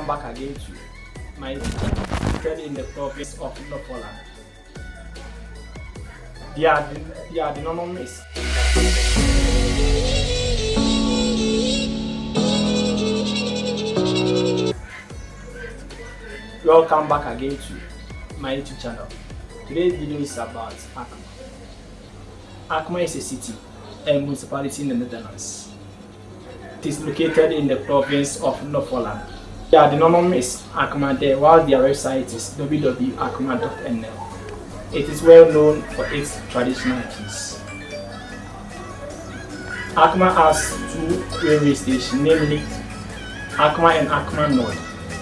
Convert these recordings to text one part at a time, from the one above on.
Welcome back again to my trade in the province of Holland. They are the normal mess. Welcome back again to my YouTube channel. Today's video is about Alkmaar. Alkmaar is a city and municipality in the Netherlands. It is located in the province of Holland. The normal is Alkmaar there, while their website is www.alkmaar.nl. It is well known for its traditional keys. Alkmaar has two railway stations, namely Alkmaar and Alkmaar Knol.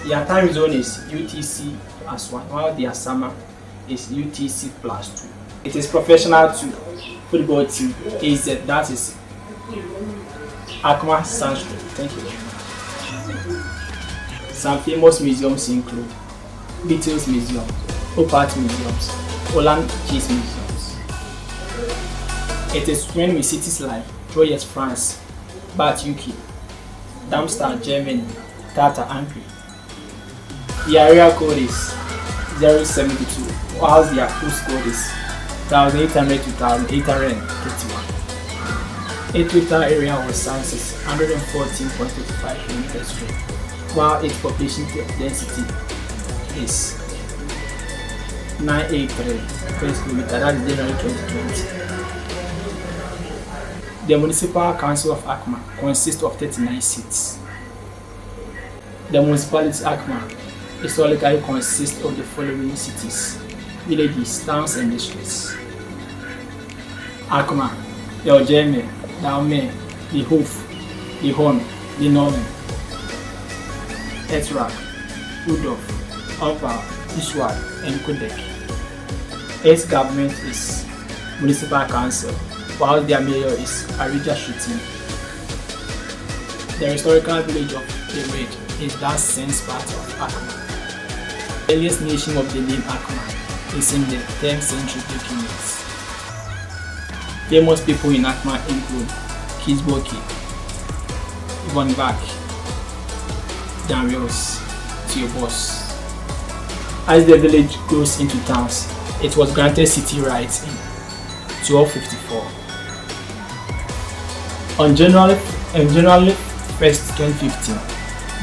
Their time zone is UTC+1, while their summer is UTC+2. It is professional to football team AZ, that is Alkmaar Sancho. Thank you very much. Some famous museums include Beatles Museum, Opart Museums, Holland Cheese Museums. It is twinned with cities like Troyes, France, Bath, UK, Darmstadt, Germany, Tata, Hungary. The area code is 072, whilst their postcode is 1800 to 1831. A total area of size is 114.55 km², while its population density is 983 per square meter, that is January 2020. The Municipal Council of Alkmaar consists of 39 seats. The municipality Alkmaar historically consists of the following cities, villages, towns, and districts: Alkmaar, the Alkmaar, the Alkmaar, the Hof, the Horn, the Northern, Utrecht, Rudolf, Alkmaar, Ishwar, and Quebec. Its government is Municipal Council, while their mayor is Arija Shuti. The historical village of the Red is that since part of Alkmaar. The earliest mention of the name Alkmaar is in the 10th century documents. Famous people in Alkmaar include Kisboki, Von Bach, Darius, Theobos. As the village grows into towns, it was granted city rights in 1254. On January 1st, 2015,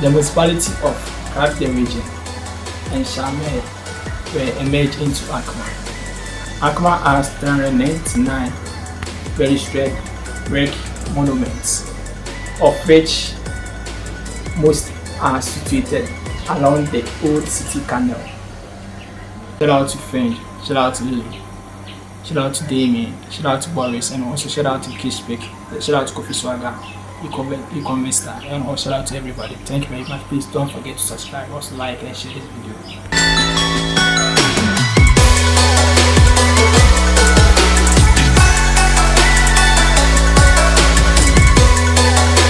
the municipality of Kraft the region and Shamir were emerged into Alkmaar. Alkmaar has 399 registered brick monuments, of which most are situated along the old city canal. Shout out to Frank, shout out to Lily, shout out to Damien, shout out to Boris, and also shout out to Kishpik, shout out to Kofi Swagger, e-commerce star, and also shout out to everybody. Thank you very much. Please don't forget to subscribe, also like and share this video.